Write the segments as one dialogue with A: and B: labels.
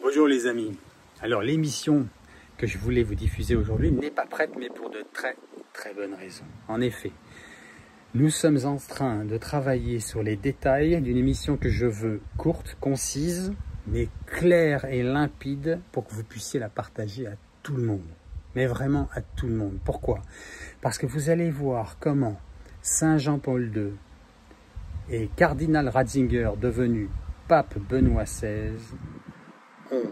A: Bonjour les amis. Alors l'émission que je voulais vous diffuser aujourd'hui n'est pas prête, mais pour de très bonnes raisons. En effet, nous sommes en train de travailler sur les détails d'une émission que je veux courte, concise, mais claire et limpide pour que vous puissiez la partager à tout le monde. Mais vraiment à tout le monde. Pourquoi? Parce que vous allez voir comment Saint Jean-Paul II et Cardinal Ratzinger, devenu pape Benoît XVI, ont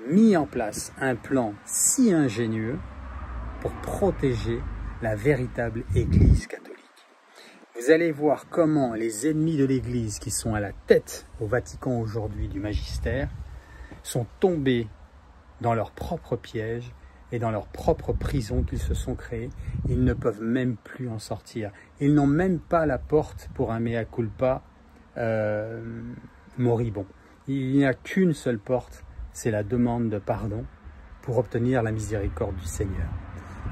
A: mis en place un plan si ingénieux pour protéger la véritable Église catholique. Vous allez voir comment les ennemis de l'Église, qui sont à la tête au Vatican aujourd'hui du magistère, sont tombés dans leur propre piège et dans leur propre prison qu'ils se sont créés. Ils ne peuvent même plus en sortir. Ils n'ont même pas la porte pour un mea culpa moribond. Il n'y a qu'une seule porte, c'est la demande de pardon pour obtenir la miséricorde du Seigneur.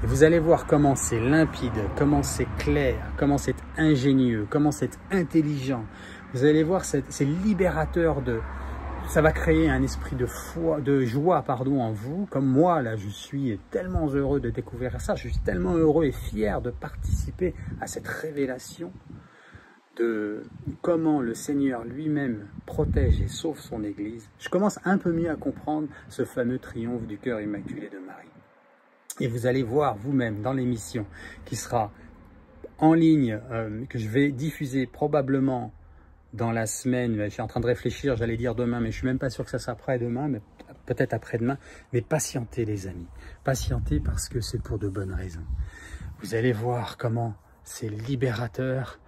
A: Et vous allez voir comment c'est limpide, comment c'est clair, comment c'est ingénieux, comment c'est intelligent. Vous allez voir, c'est libérateur de... Ça va créer un esprit de joie en vous. Comme moi, là, je suis tellement heureux de découvrir ça. Je suis tellement heureux et fier de participer à cette révélation de comment le Seigneur lui-même protège et sauve son Église. Je commence un peu mieux à comprendre ce fameux triomphe du cœur immaculé de Marie. Et vous allez voir vous-même dans l'émission qui sera en ligne, que je vais diffuser probablement dans la semaine. Je suis en train de réfléchir, j'allais dire demain, mais je ne suis même pas sûr que ça sera après-demain, mais peut-être après-demain. Mais patientez les amis, patientez parce que c'est pour de bonnes raisons. Vous allez voir comment c'est libérateur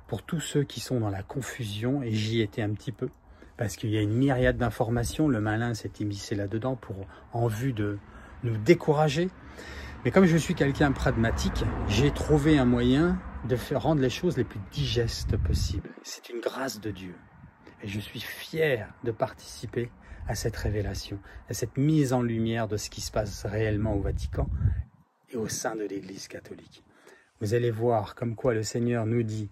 A: pour tous ceux qui sont dans la confusion, et j'y étais un petit peu, parce qu'il y a une myriade d'informations, le malin s'est immiscé là-dedans en vue de nous décourager. Mais comme je suis quelqu'un pragmatique, j'ai trouvé un moyen de faire rendre les choses les plus digestes possibles. C'est une grâce de Dieu. Et je suis fier de participer à cette révélation, à cette mise en lumière de ce qui se passe réellement au Vatican et au sein de l'Église catholique. Vous allez voir comme quoi le Seigneur nous dit: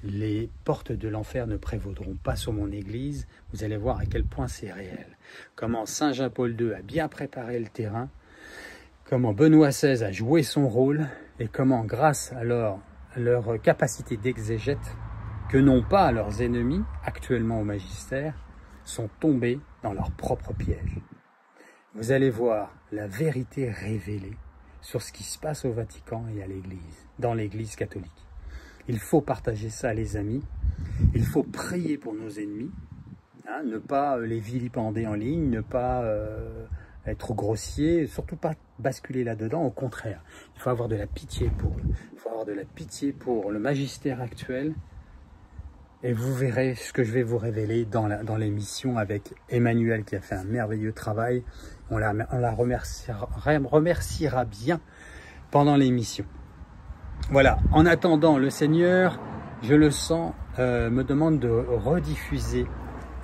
A: les portes de l'enfer ne prévaudront pas sur mon Église. Vous allez voir à quel point c'est réel. Comment Saint Jean-Paul II a bien préparé le terrain, comment Benoît XVI a joué son rôle, et comment, grâce à leur capacité d'exégète, que n'ont pas leurs ennemis, actuellement au magistère, sont tombés dans leur propre piège. Vous allez voir la vérité révélée sur ce qui se passe au Vatican et à l'Église, dans l'Église catholique. Il faut partager ça, les amis. Il faut prier pour nos ennemis, hein, ne pas les vilipender en ligne, ne pas être grossier, surtout pas basculer là-dedans. Au contraire, il faut avoir de la pitié pour eux. Il faut avoir de la pitié pour le magistère actuel. Et vous verrez ce que je vais vous révéler dans l'émission avec Emmanuel, qui a fait un merveilleux travail. On la remerciera bien pendant l'émission. Voilà, en attendant, le Seigneur, je le sens, me demande de rediffuser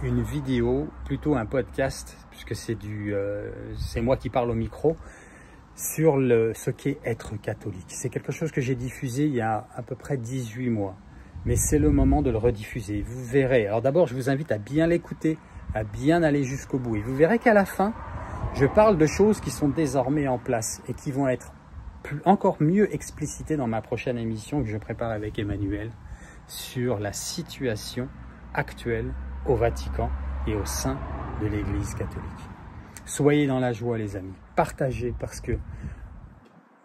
A: une vidéo, plutôt un podcast, puisque c'est moi qui parle au micro, sur ce qu'est être catholique. C'est quelque chose que j'ai diffusé il y a à peu près 18 mois, mais c'est le moment de le rediffuser. Vous verrez, alors d'abord je vous invite à bien l'écouter, à bien aller jusqu'au bout, et vous verrez qu'à la fin, je parle de choses qui sont désormais en place et qui vont être encore mieux explicité dans ma prochaine émission que je prépare avec Emmanuel sur la situation actuelle au Vatican et au sein de l'Église catholique. Soyez dans la joie les amis, partagez, parce que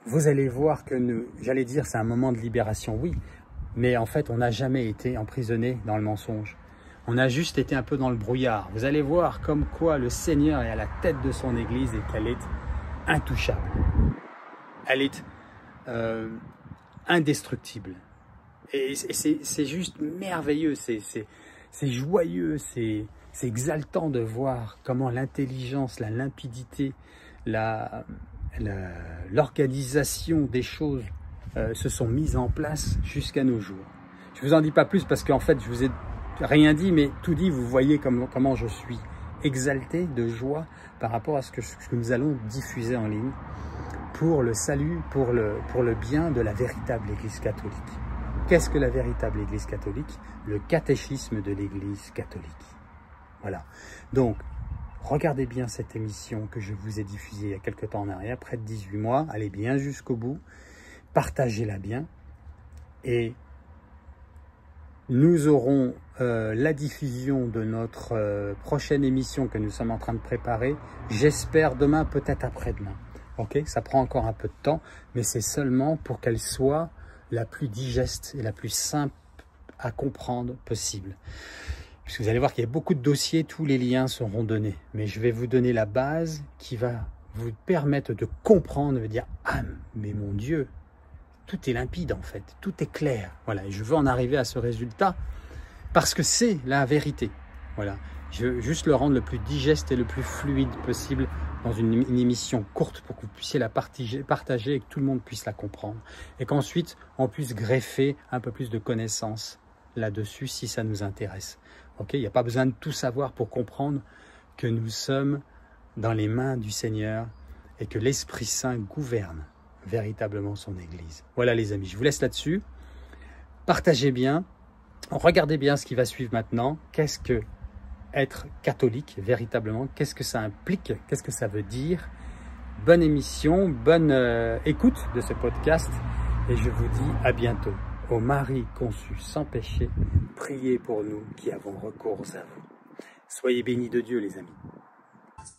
A: vous allez voir que j'allais dire c'est un moment de libération, oui, mais en fait on n'a jamais été emprisonné dans le mensonge. On a juste été un peu dans le brouillard. Vous allez voir comme quoi le Seigneur est à la tête de son Église et qu'elle est intouchable. Elle est indestructible. Et c'est juste merveilleux, c'est joyeux, c'est exaltant de voir comment l'intelligence, la limpidité, l'organisation des choses se sont mises en place jusqu'à nos jours. Je ne vous en dis pas plus parce qu'en fait, je vous ai rien dit, mais tout dit, vous voyez comment je suis exalté de joie par rapport à ce que nous allons diffuser en ligne, pour le salut, pour le bien de la véritable Église catholique. Qu'est-ce que la véritable Église catholique? Le catéchisme de l'Église catholique. Voilà. Donc, regardez bien cette émission que je vous ai diffusée il y a quelques temps en arrière, près de 18 mois, allez bien jusqu'au bout, partagez-la bien, et nous aurons la diffusion de notre prochaine émission que nous sommes en train de préparer, j'espère demain, peut-être après-demain. Ok, ça prend encore un peu de temps, mais c'est seulement pour qu'elle soit la plus digeste et la plus simple à comprendre possible. Parce que vous allez voir qu'il y a beaucoup de dossiers, tous les liens seront donnés. Mais je vais vous donner la base qui va vous permettre de comprendre, de dire « Ah, mais mon Dieu, tout est limpide en fait, tout est clair. » Voilà, et je veux en arriver à ce résultat parce que c'est la vérité. Voilà, je veux juste le rendre le plus digeste et le plus fluide possible dans une émission courte pour que vous puissiez la partager et que tout le monde puisse la comprendre. Et qu'ensuite, on puisse greffer un peu plus de connaissances là-dessus si ça nous intéresse. Ok, il n'y a pas besoin de tout savoir pour comprendre que nous sommes dans les mains du Seigneur et que l'Esprit Saint gouverne véritablement son Église. Voilà les amis, je vous laisse là-dessus. Partagez bien, regardez bien ce qui va suivre maintenant. Qu'est-ce que être catholique véritablement? Qu'est-ce que ça implique? Qu'est-ce que ça veut dire? Bonne émission, bonne écoute de ce podcast et je vous dis à bientôt. Ô Marie conçue sans péché, priez pour nous qui avons recours à vous. Soyez bénis de Dieu les amis.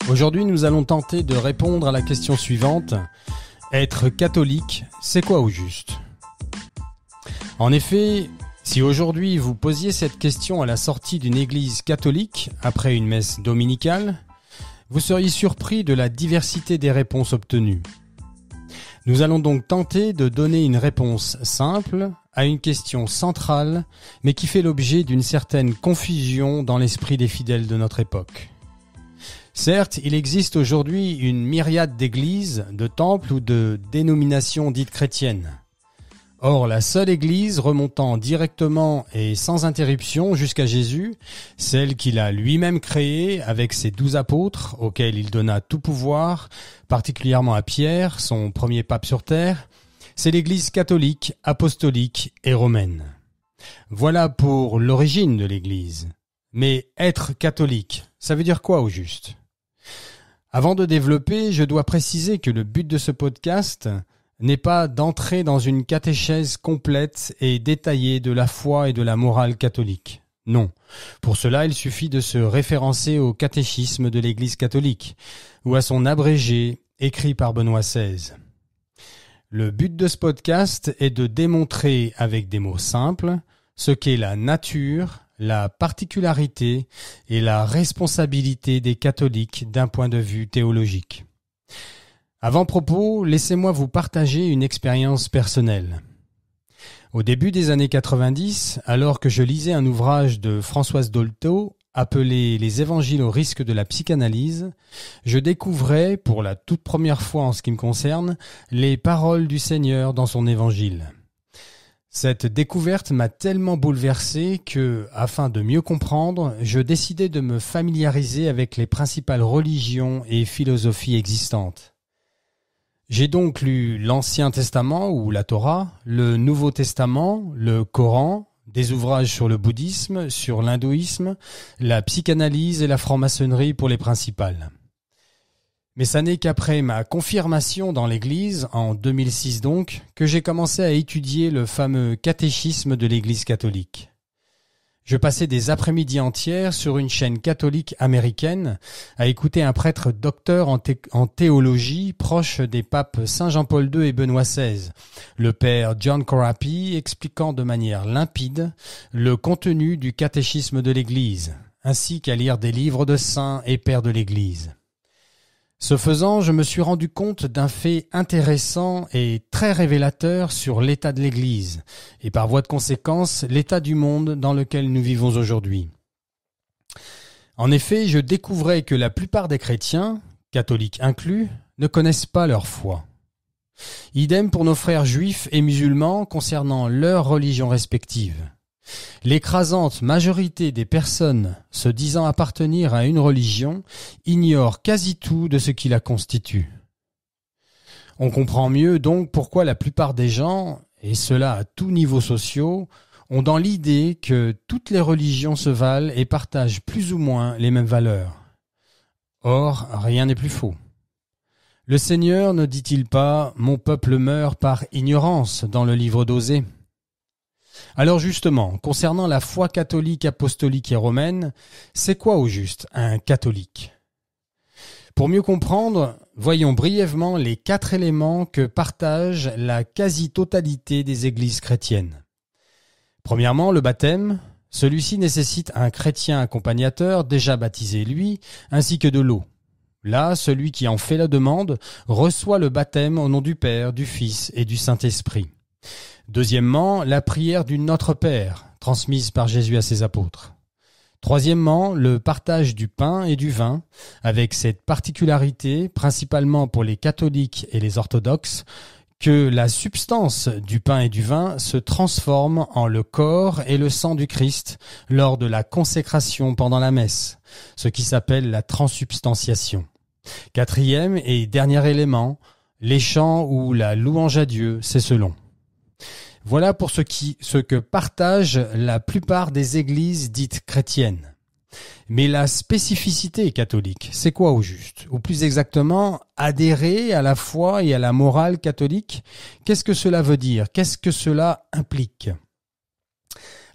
B: Aujourd'hui, nous allons tenter de répondre à la question suivante. Être catholique, c'est quoi au juste? En effet, si aujourd'hui vous posiez cette question à la sortie d'une église catholique, après une messe dominicale, vous seriez surpris de la diversité des réponses obtenues. Nous allons donc tenter de donner une réponse simple à une question centrale, mais qui fait l'objet d'une certaine confusion dans l'esprit des fidèles de notre époque. Certes, il existe aujourd'hui une myriade d'églises, de temples ou de dénominations dites chrétiennes. Or, la seule église remontant directement et sans interruption jusqu'à Jésus, celle qu'il a lui-même créée avec ses 12 apôtres, auxquels il donna tout pouvoir, particulièrement à Pierre, son premier pape sur terre, c'est l'église catholique, apostolique et romaine. Voilà pour l'origine de l'église. Mais être catholique, ça veut dire quoi au juste? Avant de développer, je dois préciser que le but de ce podcast n'est pas d'entrer dans une catéchèse complète et détaillée de la foi et de la morale catholique. Non. Pour cela, il suffit de se référencer au catéchisme de l'Église catholique ou à son abrégé écrit par Benoît XVI. Le but de ce podcast est de démontrer avec des mots simples ce qu'est la nature, la particularité et la responsabilité des catholiques d'un point de vue théologique. Avant-propos, laissez-moi vous partager une expérience personnelle. Au début des années 90, alors que je lisais un ouvrage de Françoise Dolto appelé « Les évangiles au risque de la psychanalyse », je découvrais, pour la toute première fois en ce qui me concerne, les paroles du Seigneur dans son évangile. Cette découverte m'a tellement bouleversé que, afin de mieux comprendre, je décidai de me familiariser avec les principales religions et philosophies existantes. J'ai donc lu l'Ancien Testament ou la Torah, le Nouveau Testament, le Coran, des ouvrages sur le bouddhisme, sur l'hindouisme, la psychanalyse et la franc-maçonnerie pour les principales. Mais ça n'est qu'après ma confirmation dans l'Église, en 2006 donc, que j'ai commencé à étudier le fameux catéchisme de l'Église catholique. Je passais des après-midi entières sur une chaîne catholique américaine à écouter un prêtre docteur en théologie proche des papes Saint Jean-Paul II et Benoît XVI, le père John Corapi expliquant de manière limpide le contenu du catéchisme de l'Église, ainsi qu'à lire des livres de saints et pères de l'Église. Ce faisant, je me suis rendu compte d'un fait intéressant et très révélateur sur l'état de l'Église, et par voie de conséquence, l'état du monde dans lequel nous vivons aujourd'hui. En effet, je découvrais que la plupart des chrétiens, catholiques inclus, ne connaissent pas leur foi. Idem pour nos frères juifs et musulmans concernant leurs religions respectives. L'écrasante majorité des personnes se disant appartenir à une religion ignore quasi tout de ce qui la constitue. On comprend mieux donc pourquoi la plupart des gens, et cela à tous niveaux sociaux, ont dans l'idée que toutes les religions se valent et partagent plus ou moins les mêmes valeurs. Or, rien n'est plus faux. Le Seigneur ne dit-il pas « Mon peuple meurt par ignorance » dans le livre d'Osée ? Alors justement, concernant la foi catholique, apostolique et romaine, c'est quoi au juste un catholique ? Pour mieux comprendre, voyons brièvement les 4 éléments que partage la quasi-totalité des églises chrétiennes. Premièrement, le baptême. Celui-ci nécessite un chrétien accompagnateur déjà baptisé lui, ainsi que de l'eau. Là, celui qui en fait la demande reçoit le baptême au nom du Père, du Fils et du Saint-Esprit. Deuxièmement, la prière du Notre Père, transmise par Jésus à ses apôtres. Troisièmement, le partage du pain et du vin, avec cette particularité, principalement pour les catholiques et les orthodoxes, que la substance du pain et du vin se transforme en le corps et le sang du Christ lors de la consécration pendant la messe, ce qui s'appelle la transsubstantiation. Quatrième et dernier élément, les chants ou la louange à Dieu, c'est selon. Voilà pour ce que partagent la plupart des églises dites chrétiennes. Mais la spécificité catholique, c'est quoi au juste ? Ou plus exactement, adhérer à la foi et à la morale catholique, qu'est-ce que cela veut dire ? Qu'est-ce que cela implique ?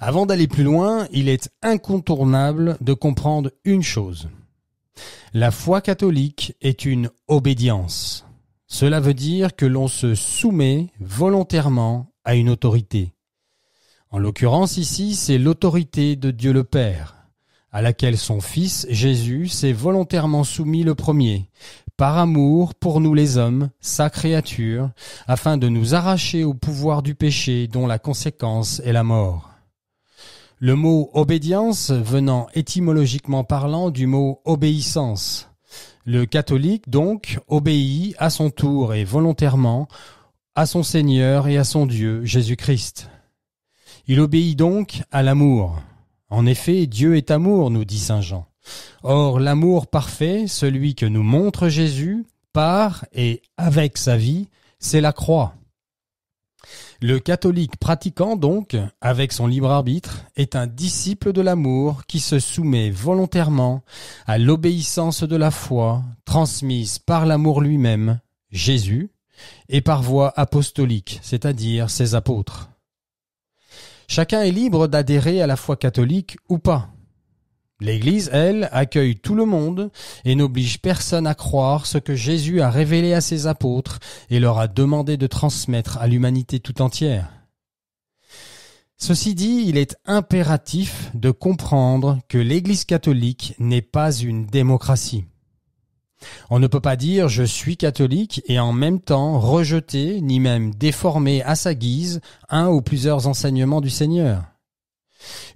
B: Avant d'aller plus loin, il est incontournable de comprendre une chose. La foi catholique est une obédience. Cela veut dire que l'on se soumet volontairement à une autorité. En l'occurrence ici, c'est l'autorité de Dieu le Père, à laquelle son Fils Jésus s'est volontairement soumis le premier, par amour pour nous les hommes, sa créature, afin de nous arracher au pouvoir du péché dont la conséquence est la mort. Le mot obédience venant étymologiquement parlant du mot obéissance. Le catholique donc obéit à son tour et volontairement à son Seigneur et à son Dieu, Jésus-Christ. Il obéit donc à l'amour. En effet, Dieu est amour, nous dit saint Jean. Or, l'amour parfait, celui que nous montre Jésus, par et avec sa vie, c'est la croix. Le catholique pratiquant donc, avec son libre arbitre, est un disciple de l'amour qui se soumet volontairement à l'obéissance de la foi transmise par l'amour lui-même, Jésus, et par voie apostolique, c'est-à-dire ses apôtres. Chacun est libre d'adhérer à la foi catholique ou pas. L'Église, elle, accueille tout le monde et n'oblige personne à croire ce que Jésus a révélé à ses apôtres et leur a demandé de transmettre à l'humanité tout entière. Ceci dit, il est impératif de comprendre que l'Église catholique n'est pas une démocratie. On ne peut pas dire « je suis catholique » et en même temps rejeter, ni même déformer à sa guise un ou plusieurs enseignements du Seigneur.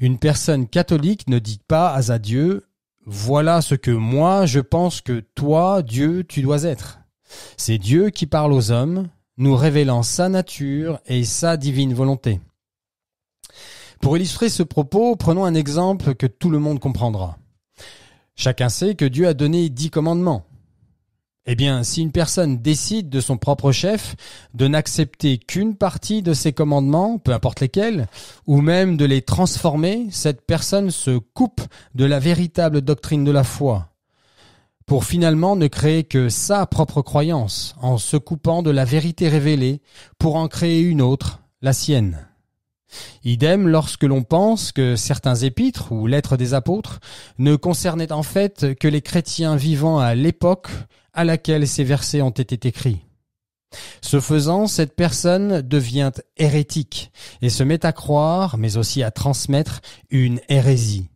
B: Une personne catholique ne dit pas à Dieu « voilà ce que moi je pense que toi, Dieu, tu dois être ». C'est Dieu qui parle aux hommes, nous révélant sa nature et sa divine volonté. Pour illustrer ce propos, prenons un exemple que tout le monde comprendra. Chacun sait que Dieu a donné 10 commandements. Eh bien, si une personne décide de son propre chef de n'accepter qu'une partie de ces commandements, peu importe lesquels, ou même de les transformer, cette personne se coupe de la véritable doctrine de la foi, pour finalement ne créer que sa propre croyance, en se coupant de la vérité révélée, pour en créer une autre, la sienne. Idem lorsque l'on pense que certains épîtres ou lettres des apôtres ne concernaient en fait que les chrétiens vivant à l'époque à laquelle ces versets ont été écrits. Ce faisant, cette personne devient hérétique et se met à croire, mais aussi à transmettre, une hérésie,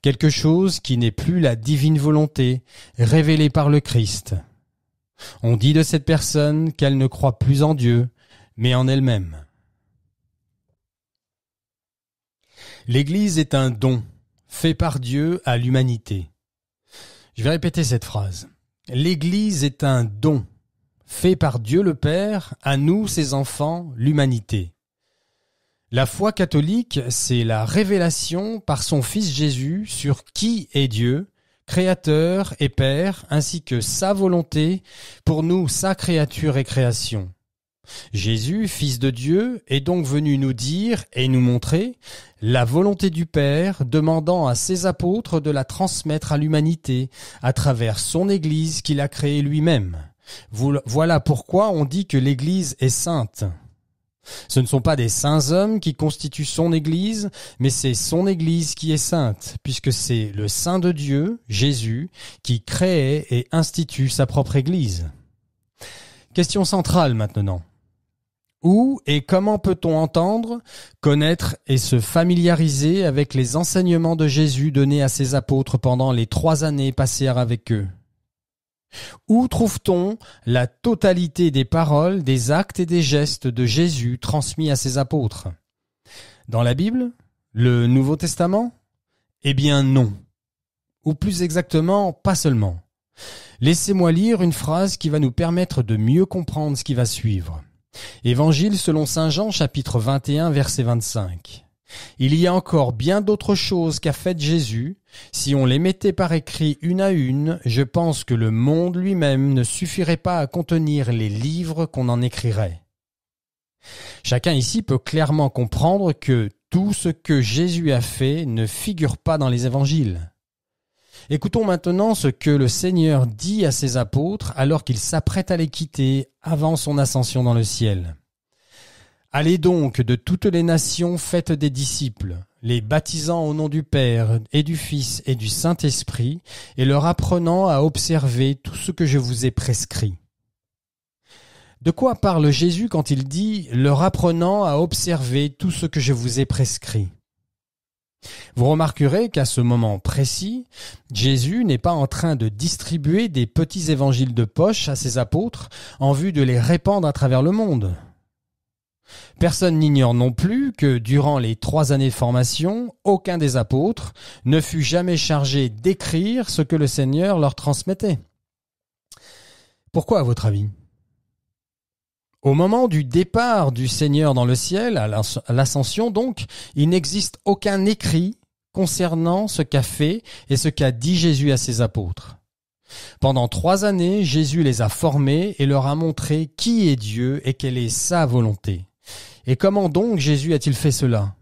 B: quelque chose qui n'est plus la divine volonté révélée par le Christ. On dit de cette personne qu'elle ne croit plus en Dieu, mais en elle-même. L'Église est un don fait par Dieu à l'humanité. Je vais répéter cette phrase. L'Église est un don fait par Dieu le Père à nous, ses enfants, l'humanité. La foi catholique, c'est la révélation par son Fils Jésus sur qui est Dieu, Créateur et Père, ainsi que sa volonté pour nous, sa créature et création. Jésus, Fils de Dieu, est donc venu nous dire et nous montrer la volonté du Père, demandant à ses apôtres de la transmettre à l'humanité à travers son Église qu'il a créée lui-même. Voilà pourquoi on dit que l'Église est sainte. Ce ne sont pas des saints hommes qui constituent son Église, mais c'est son Église qui est sainte, puisque c'est le Saint de Dieu, Jésus, qui crée et institue sa propre Église. Question centrale maintenant. Où et comment peut-on entendre, connaître et se familiariser avec les enseignements de Jésus donnés à ses apôtres pendant les 3 années passées avec eux? Où trouve-t-on la totalité des paroles, des actes et des gestes de Jésus transmis à ses apôtres? Dans la Bible? Le Nouveau Testament? Eh bien non. Ou plus exactement, pas seulement. Laissez-moi lire une phrase qui va nous permettre de mieux comprendre ce qui va suivre. Évangile selon saint Jean, chapitre 21, verset 25. Il y a encore bien d'autres choses qu'a faites Jésus. Si on les mettait par écrit une à une, je pense que le monde lui-même ne suffirait pas à contenir les livres qu'on en écrirait. Chacun ici peut clairement comprendre que tout ce que Jésus a fait ne figure pas dans les évangiles. Écoutons maintenant ce que le Seigneur dit à ses apôtres alors qu'il s'apprête à les quitter avant son ascension dans le ciel. Allez donc de toutes les nations, faites des disciples, les baptisant au nom du Père et du Fils et du Saint-Esprit, et leur apprenant à observer tout ce que je vous ai prescrit. De quoi parle Jésus quand il dit « leur apprenant à observer tout ce que je vous ai prescrit » ? Vous remarquerez qu'à ce moment précis, Jésus n'est pas en train de distribuer des petits évangiles de poche à ses apôtres en vue de les répandre à travers le monde. Personne n'ignore non plus que durant les 3 années de formation, aucun des apôtres ne fut jamais chargé d'écrire ce que le Seigneur leur transmettait. Pourquoi, à votre avis ? Au moment du départ du Seigneur dans le ciel, à l'ascension donc, il n'existe aucun écrit concernant ce qu'a fait et ce qu'a dit Jésus à ses apôtres. Pendant 3 années, Jésus les a formés et leur a montré qui est Dieu et quelle est sa volonté. Et comment donc Jésus a-t-il fait cela?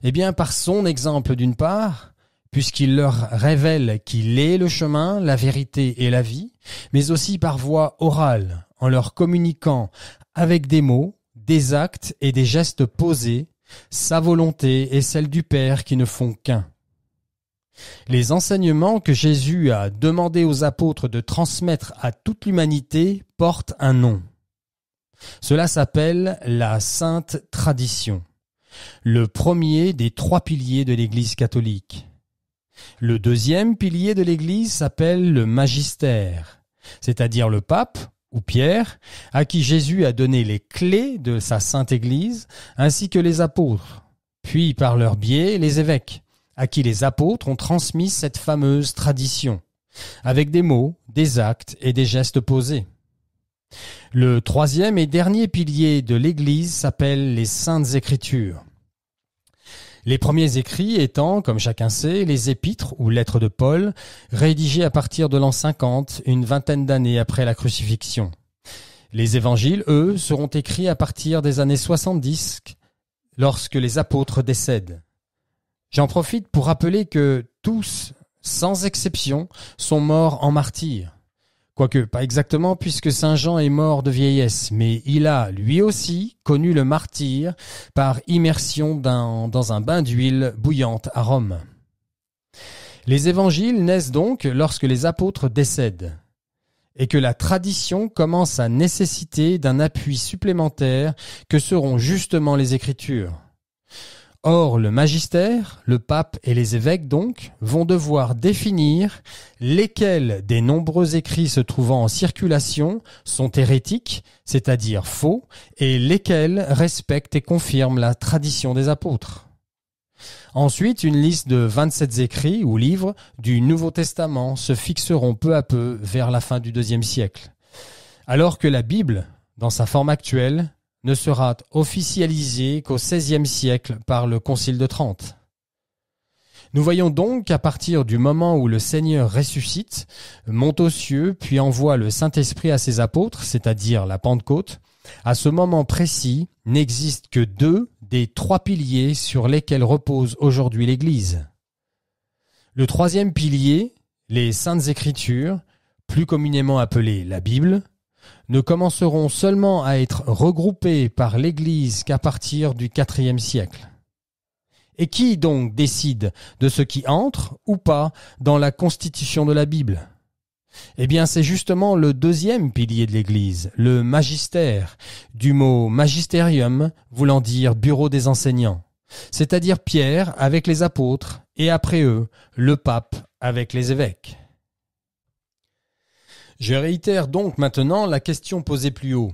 B: Eh bien, par son exemple d'une part, puisqu'il leur révèle qu'il est le chemin, la vérité et la vie, mais aussi par voie orale, en leur communiquant avec des mots, des actes et des gestes posés, sa volonté et celle du Père qui ne font qu'un. Les enseignements que Jésus a demandé aux apôtres de transmettre à toute l'humanité portent un nom. Cela s'appelle la Sainte Tradition, le premier des 3 piliers de l'Église catholique. Le deuxième pilier de l'Église s'appelle le Magistère, c'est-à-dire le pape, ou Pierre, à qui Jésus a donné les clés de sa Sainte Église, ainsi que les apôtres, puis par leur biais les évêques, à qui les apôtres ont transmis cette fameuse tradition, avec des mots, des actes et des gestes posés. Le 3e et dernier pilier de l'Église s'appelle les Saintes Écritures. Les premiers écrits étant, comme chacun sait, les épîtres ou lettres de Paul, rédigées à partir de l'an 50, une vingtaine d'années après la crucifixion. Les évangiles, eux, seront écrits à partir des années 70, lorsque les apôtres décèdent. J'en profite pour rappeler que tous, sans exception, sont morts en martyrs. Quoique, pas exactement, puisque saint Jean est mort de vieillesse, mais il a, lui aussi, connu le martyre par immersion dans un bain d'huile bouillante à Rome. Les évangiles naissent donc lorsque les apôtres décèdent, et que la tradition commence à nécessiter d'un appui supplémentaire que seront justement les Écritures. Or, le magistère, le pape et les évêques donc, vont devoir définir lesquels des nombreux écrits se trouvant en circulation sont hérétiques, c'est-à-dire faux, et lesquels respectent et confirment la tradition des apôtres. Ensuite, une liste de 27 écrits ou livres du Nouveau Testament se fixeront peu à peu vers la fin du IIe siècle, alors que la Bible, dans sa forme actuelle, ne sera officialisé qu'au XVIe siècle par le Concile de Trente. Nous voyons donc qu'à partir du moment où le Seigneur ressuscite, monte aux cieux, puis envoie le Saint-Esprit à ses apôtres, c'est-à-dire la Pentecôte, À ce moment précis, n'existent que 2 des 3 piliers sur lesquels repose aujourd'hui l'Église. Le 3e pilier, les Saintes Écritures, plus communément appelées la Bible, ne commenceront seulement à être regroupées par l'Église qu'à partir du IVe siècle. Et qui donc décide de ce qui entre ou pas dans la constitution de la Bible ? Eh bien, c'est justement le 2e pilier de l'Église, le magistère, du mot magisterium voulant dire bureau des enseignants, c'est-à-dire Pierre avec les apôtres et après eux, le pape avec les évêques. Je réitère donc maintenant la question posée plus haut.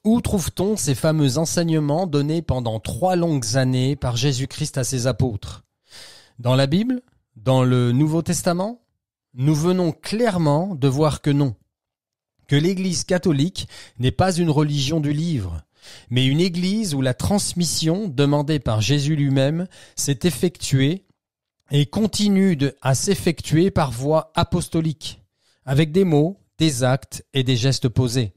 B: Où trouve-t-on ces fameux enseignements donnés pendant 3 longues années par Jésus-Christ à ses apôtres ? Dans la Bible ? Dans le Nouveau Testament ? Nous venons clairement de voir que non. Que l'Église catholique n'est pas une religion du livre, mais une Église où la transmission demandée par Jésus lui-même s'est effectuée et continue à s'effectuer par voie apostolique, avec des mots, des actes et des gestes posés.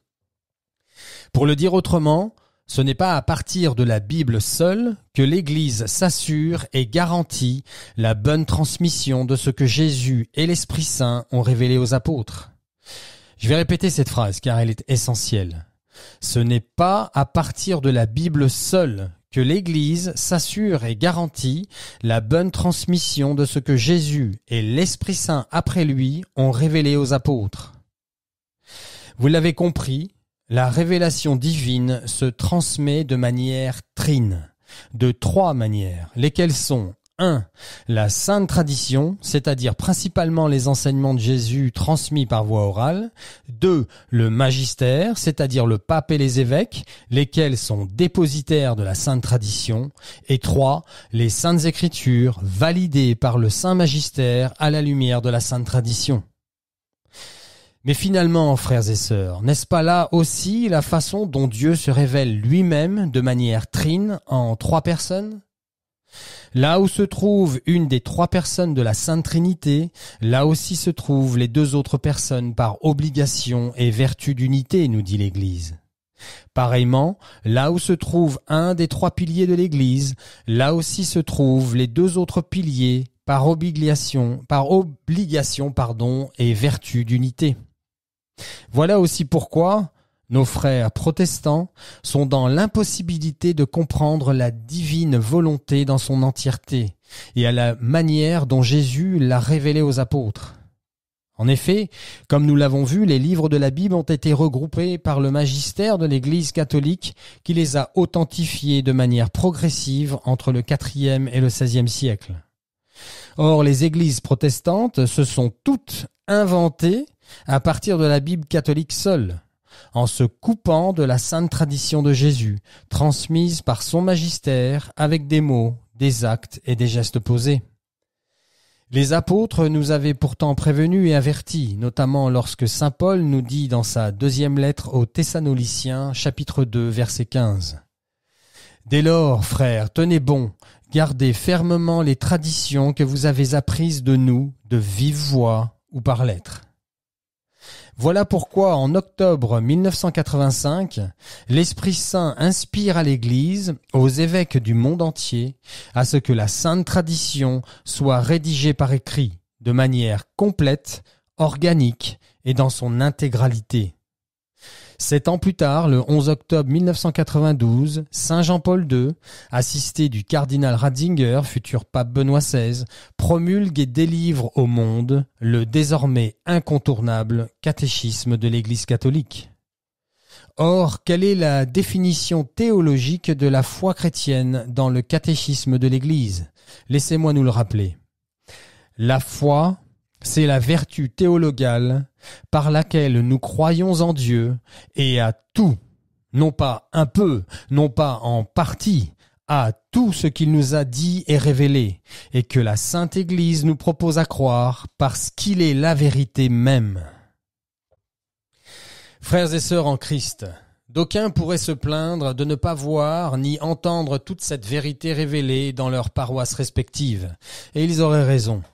B: Pour le dire autrement, ce n'est pas à partir de la Bible seule que l'Église s'assure et garantit la bonne transmission de ce que Jésus et l'Esprit Saint ont révélé aux apôtres. Je vais répéter cette phrase car elle est essentielle. Ce n'est pas à partir de la Bible seule que l'Église s'assure et garantit la bonne transmission de ce que Jésus et l'Esprit Saint après lui ont révélé aux apôtres. Vous l'avez compris, la révélation divine se transmet de manière trine, de 3 manières, lesquelles sont 1. La sainte tradition, c'est-à-dire principalement les enseignements de Jésus transmis par voie orale. 2. Le magistère, c'est-à-dire le pape et les évêques, lesquels sont dépositaires de la sainte tradition. Et 3. Les saintes écritures, validées par le saint magistère à la lumière de la sainte tradition. Mais finalement, frères et sœurs, n'est-ce pas là aussi la façon dont Dieu se révèle lui-même de manière trine en 3 personnes ? Là où se trouve une des 3 personnes de la Sainte Trinité, là aussi se trouvent les 2 autres personnes par obligation et vertu d'unité, nous dit l'Église. Pareillement, là où se trouve un des 3 piliers de l'Église, là aussi se trouvent les 2 autres piliers par obligation, et vertu d'unité. Voilà aussi pourquoi nos frères protestants sont dans l'impossibilité de comprendre la divine volonté dans son entièreté et à la manière dont Jésus l'a révélée aux apôtres. En effet, comme nous l'avons vu, les livres de la Bible ont été regroupés par le magistère de l'Église catholique qui les a authentifiés de manière progressive entre le IVe et le XVIe siècle. Or, les églises protestantes se sont toutes inventées à partir de la Bible catholique seule, en se coupant de la sainte tradition de Jésus, transmise par son magistère avec des mots, des actes et des gestes posés. Les apôtres nous avaient pourtant prévenus et avertis, notamment lorsque saint Paul nous dit dans sa 2e lettre aux Thessaloniciens, chapitre 2, verset 15. « Dès lors, frères, tenez bon, gardez fermement les traditions que vous avez apprises de nous, de vive voix ou par lettres. » Voilà pourquoi, en octobre 1985, l'Esprit Saint inspire à l'Église, aux évêques du monde entier, à ce que la sainte tradition soit rédigée par écrit, de manière complète, organique et dans son intégralité. 7 ans plus tard, le 11 octobre 1992, Saint Jean-Paul II, assisté du cardinal Ratzinger, futur pape Benoît XVI, promulgue et délivre au monde le désormais incontournable catéchisme de l'Église catholique. Or, quelle est la définition théologique de la foi chrétienne dans le catéchisme de l'Église ? Laissez-moi nous le rappeler. La foi, c'est la vertu théologale par laquelle nous croyons en Dieu et à tout, non pas un peu, non pas en partie, à tout ce qu'il nous a dit et révélé, et que la Sainte Église nous propose à croire parce qu'il est la vérité même. Frères et sœurs en Christ, d'aucuns pourraient se plaindre de ne pas voir ni entendre toute cette vérité révélée dans leurs paroisses respectives, et ils auraient raison.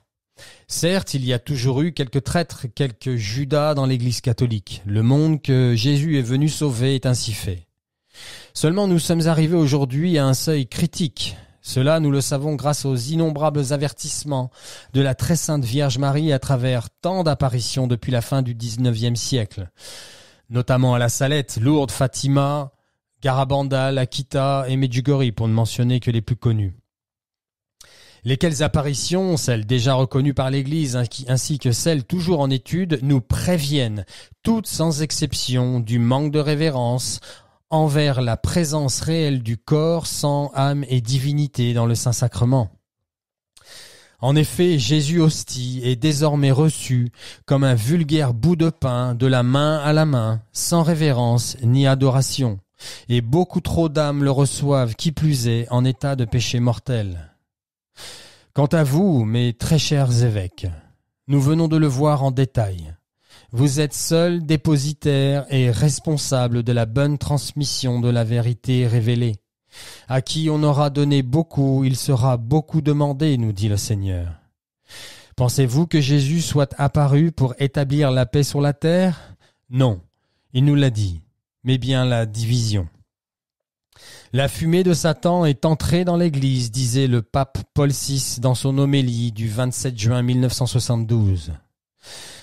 B: Certes, il y a toujours eu quelques traîtres, quelques Judas dans l'Église catholique. Le monde que Jésus est venu sauver est ainsi fait. Seulement, nous sommes arrivés aujourd'hui à un seuil critique. Cela, nous le savons grâce aux innombrables avertissements de la très sainte Vierge Marie à travers tant d'apparitions depuis la fin du XIXe siècle, notamment à la Salette, Lourdes, Fatima, Garabandal, Akita et Medjugorje, pour ne mentionner que les plus connus. Lesquelles apparitions, celles déjà reconnues par l'Église ainsi que celles toujours en étude, nous préviennent, toutes sans exception, du manque de révérence envers la présence réelle du corps, sang, âme et divinité dans le Saint-Sacrement. En effet, Jésus hostie est désormais reçu comme un vulgaire bout de pain de la main à la main, sans révérence ni adoration, et beaucoup trop d'âmes le reçoivent, qui plus est, en état de péché mortel. Quant à vous, mes très chers évêques, nous venons de le voir en détail. Vous êtes seuls dépositaires et responsables de la bonne transmission de la vérité révélée. À qui on aura donné beaucoup, il sera beaucoup demandé, nous dit le Seigneur. Pensez-vous que Jésus soit apparu pour établir la paix sur la terre? Non, il nous l'a dit, mais bien la division. La fumée de Satan est entrée dans l'Église, disait le pape Paul VI dans son homélie du 27 juin 1972.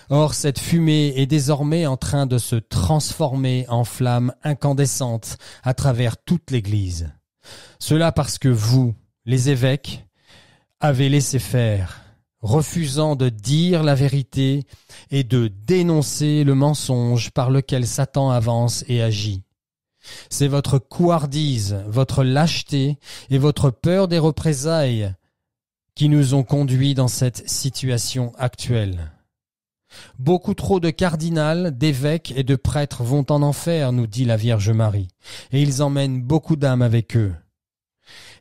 B: Or, cette fumée est désormais en train de se transformer en flamme incandescente à travers toute l'Église. Cela parce que vous, les évêques, avez laissé faire, refusant de dire la vérité et de dénoncer le mensonge par lequel Satan avance et agit. C'est votre couardise, votre lâcheté et votre peur des représailles qui nous ont conduits dans cette situation actuelle. Beaucoup trop de cardinals, d'évêques et de prêtres vont en enfer, nous dit la Vierge Marie, et ils emmènent beaucoup d'âmes avec eux.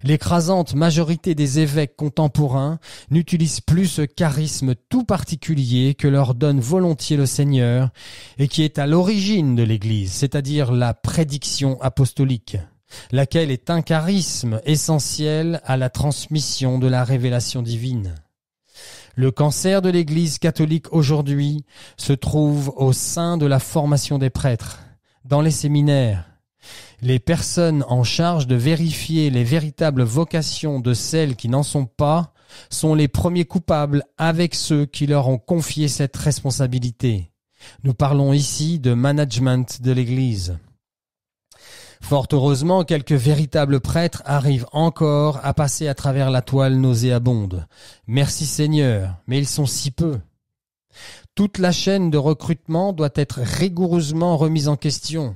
B: L'écrasante majorité des évêques contemporains n'utilisent plus ce charisme tout particulier que leur donne volontiers le Seigneur et qui est à l'origine de l'Église, c'est-à-dire la prédiction apostolique, laquelle est un charisme essentiel à la transmission de la révélation divine. Le cancer de l'Église catholique aujourd'hui se trouve au sein de la formation des prêtres, dans les séminaires. Les personnes en charge de vérifier les véritables vocations de celles qui n'en sont pas sont les premiers coupables avec ceux qui leur ont confié cette responsabilité. Nous parlons ici de management de l'Église. Fort heureusement, quelques véritables prêtres arrivent encore à passer à travers la toile nauséabonde. Merci Seigneur, mais ils sont si peu. Toute la chaîne de recrutement doit être rigoureusement remise en question.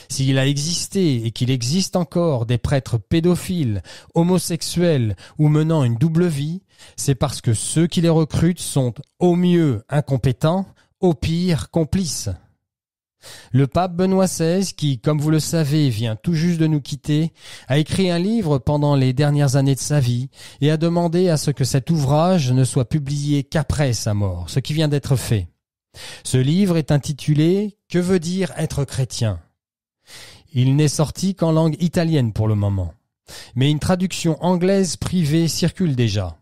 B: S'il a existé et qu'il existe encore des prêtres pédophiles, homosexuels ou menant une double vie, c'est parce que ceux qui les recrutent sont au mieux incompétents, au pire complices. Le pape Benoît XVI, qui, comme vous le savez, vient tout juste de nous quitter, a écrit un livre pendant les dernières années de sa vie et a demandé à ce que cet ouvrage ne soit publié qu'après sa mort, ce qui vient d'être fait. Ce livre est intitulé « Que veut dire être chrétien ?» Il n'est sorti qu'en langue italienne pour le moment, mais une traduction anglaise privée circule déjà.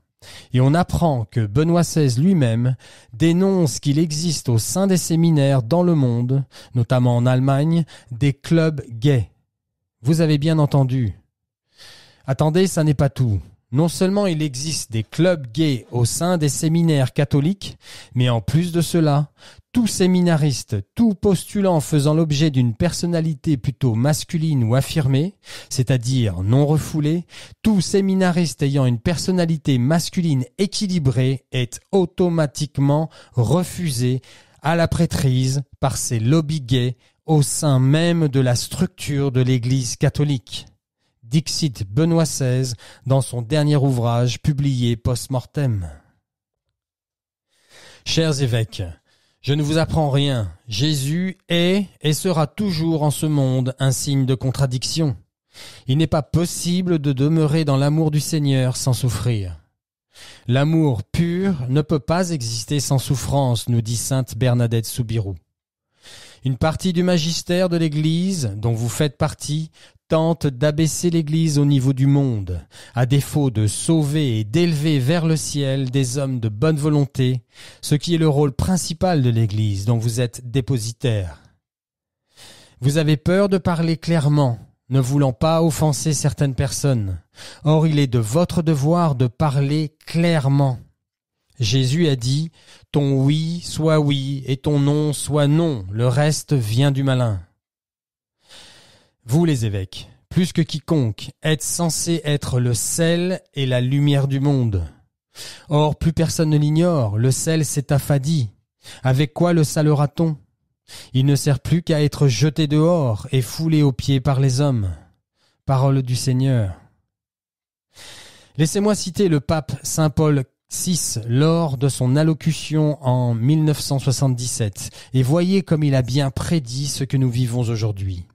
B: Et on apprend que Benoît XVI lui-même dénonce qu'il existe au sein des séminaires dans le monde, notamment en Allemagne, des clubs gays. Vous avez bien entendu. Attendez, ça n'est pas tout. Non seulement il existe des clubs gays au sein des séminaires catholiques, mais en plus de cela, tout séminariste, tout postulant faisant l'objet d'une personnalité plutôt masculine ou affirmée, c'est-à-dire non refoulée, tout séminariste ayant une personnalité masculine équilibrée est automatiquement refusé à la prêtrise par ces lobbies gays au sein même de la structure de l'Église catholique. Dixit Benoît XVI dans son dernier ouvrage publié post-mortem. Chers évêques, je ne vous apprends rien. Jésus est et sera toujours en ce monde un signe de contradiction. Il n'est pas possible de demeurer dans l'amour du Seigneur sans souffrir. L'amour pur ne peut pas exister sans souffrance, nous dit sainte Bernadette Soubirous. Une partie du magistère de l'Église, dont vous faites partie, tente d'abaisser l'Église au niveau du monde, à défaut de sauver et d'élever vers le ciel des hommes de bonne volonté, ce qui est le rôle principal de l'Église dont vous êtes dépositaire. Vous avez peur de parler clairement, ne voulant pas offenser certaines personnes. Or, il est de votre devoir de parler clairement. Jésus a dit « Ton oui soit oui et ton non soit non, le reste vient du malin ». Vous les évêques, plus que quiconque, êtes censés être le sel et la lumière du monde. Or, plus personne ne l'ignore, le sel s'est affadi. Avec quoi le salera-t-on ? Il ne sert plus qu'à être jeté dehors et foulé aux pieds par les hommes. Parole du Seigneur. Laissez-moi citer le pape Saint Paul VI lors de son allocution en 1977 et voyez comme il a bien prédit ce que nous vivons aujourd'hui.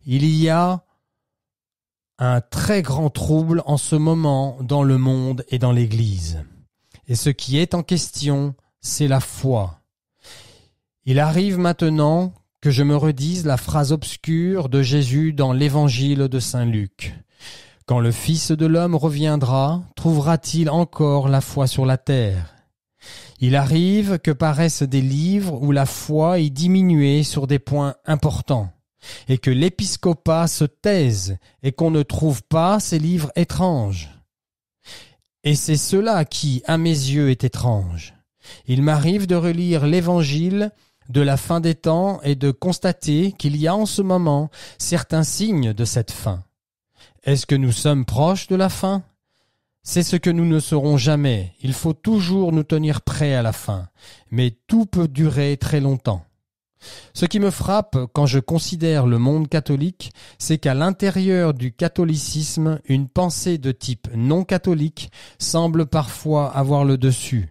B: Il y a un très grand trouble en ce moment dans le monde et dans l'Église. Et ce qui est en question, c'est la foi. Il arrive maintenant que je me redise la phrase obscure de Jésus dans l'Évangile de Saint Luc. Quand le Fils de l'homme reviendra, trouvera-t-il encore la foi sur la terre ? Il arrive que paraissent des livres où la foi est diminuée sur des points importants, et que l'épiscopat se taise et qu'on ne trouve pas ces livres étranges. Et c'est cela qui, à mes yeux, est étrange. Il m'arrive de relire l'Évangile de la fin des temps et de constater qu'il y a en ce moment certains signes de cette fin. Est-ce que nous sommes proches de la fin ? C'est ce que nous ne serons jamais. Il faut toujours nous tenir prêts à la fin, mais tout peut durer très longtemps. Ce qui me frappe quand je considère le monde catholique, c'est qu'à l'intérieur du catholicisme, une pensée de type non catholique semble parfois avoir le dessus.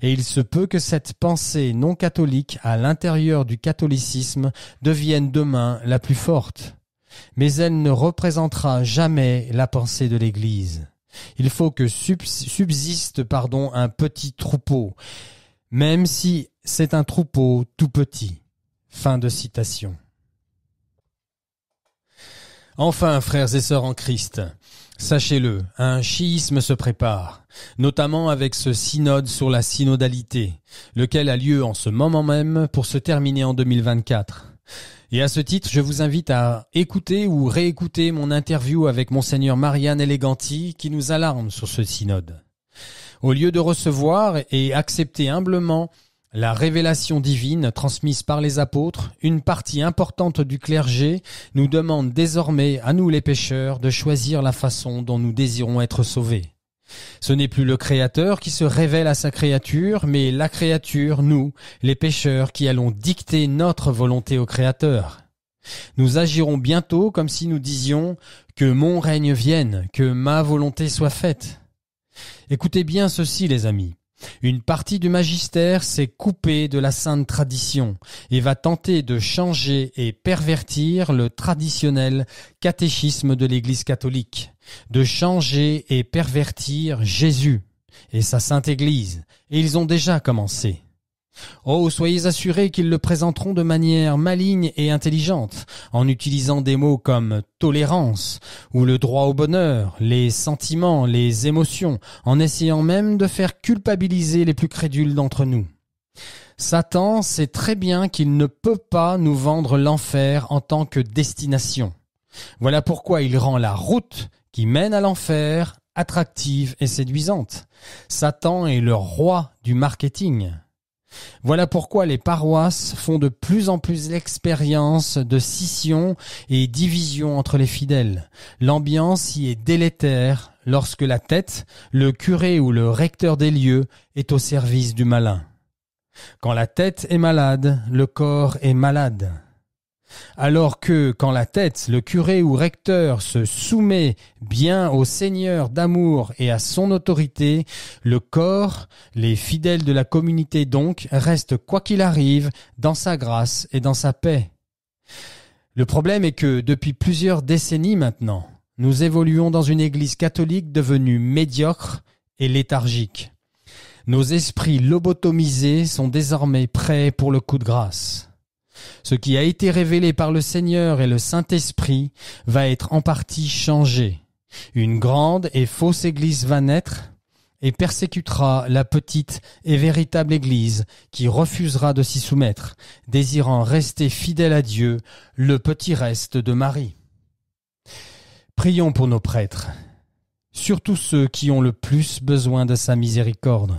B: Et il se peut que cette pensée non catholique à l'intérieur du catholicisme devienne demain la plus forte. Mais elle ne représentera jamais la pensée de l'Église. Il faut que subsiste un petit troupeau, même si c'est un troupeau tout petit. Fin de citation. Enfin, frères et sœurs en Christ, sachez-le, un chiisme se prépare, notamment avec ce synode sur la synodalité, lequel a lieu en ce moment même pour se terminer en 2024. Et à ce titre, je vous invite à écouter ou réécouter mon interview avec Monseigneur Marianne Eleganti qui nous alarme sur ce synode. Au lieu de recevoir et accepter humblement la révélation divine transmise par les apôtres, une partie importante du clergé nous demande désormais, à nous les pécheurs, de choisir la façon dont nous désirons être sauvés. Ce n'est plus le Créateur qui se révèle à sa créature, mais la créature, nous, les pécheurs, qui allons dicter notre volonté au Créateur. Nous agirons bientôt comme si nous disions « que mon règne vienne, que ma volonté soit faite ». Écoutez bien ceci, les amis. Une partie du magistère s'est coupée de la sainte tradition et va tenter de changer et pervertir le traditionnel catéchisme de l'Église catholique, de changer et pervertir Jésus et sa sainte Église, et ils ont déjà commencé. Oh, soyez assurés qu'ils le présenteront de manière maligne et intelligente, en utilisant des mots comme tolérance ou le droit au bonheur, les sentiments, les émotions, en essayant même de faire culpabiliser les plus crédules d'entre nous. Satan sait très bien qu'il ne peut pas nous vendre l'enfer en tant que destination. Voilà pourquoi il rend la route qui mène à l'enfer attractive et séduisante. Satan est le roi du marketing. Voilà pourquoi les paroisses font de plus en plus l'expérience de scission et division entre les fidèles. L'ambiance y est délétère lorsque la tête, le curé ou le recteur des lieux est au service du malin. Quand la tête est malade, le corps est malade. Alors que, quand la tête, le curé ou recteur se soumet bien au Seigneur d'amour et à son autorité, le corps, les fidèles de la communauté donc, restent quoi qu'il arrive dans sa grâce et dans sa paix. Le problème est que, depuis plusieurs décennies maintenant, nous évoluons dans une église catholique devenue médiocre et léthargique. Nos esprits lobotomisés sont désormais prêts pour le coup de grâce. Ce qui a été révélé par le Seigneur et le Saint-Esprit va être en partie changé. Une grande et fausse Église va naître et persécutera la petite et véritable Église qui refusera de s'y soumettre, désirant rester fidèle à Dieu, le petit reste de Marie. Prions pour nos prêtres, surtout ceux qui ont le plus besoin de sa miséricorde.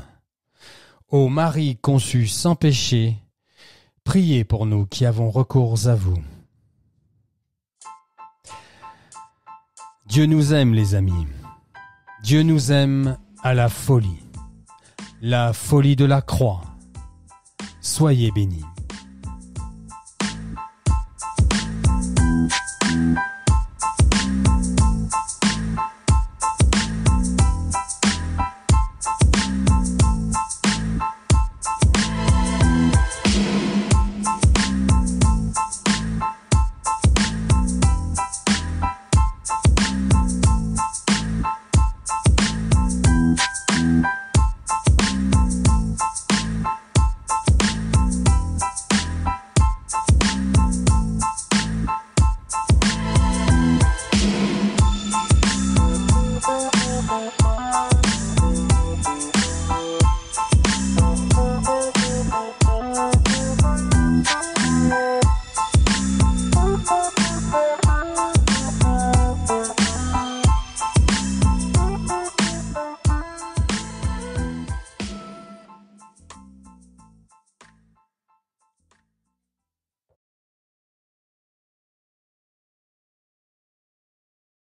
B: Ô Marie conçue sans péché, priez pour nous qui avons recours à vous. Dieu nous aime, les amis. Dieu nous aime à la folie de la croix. Soyez bénis.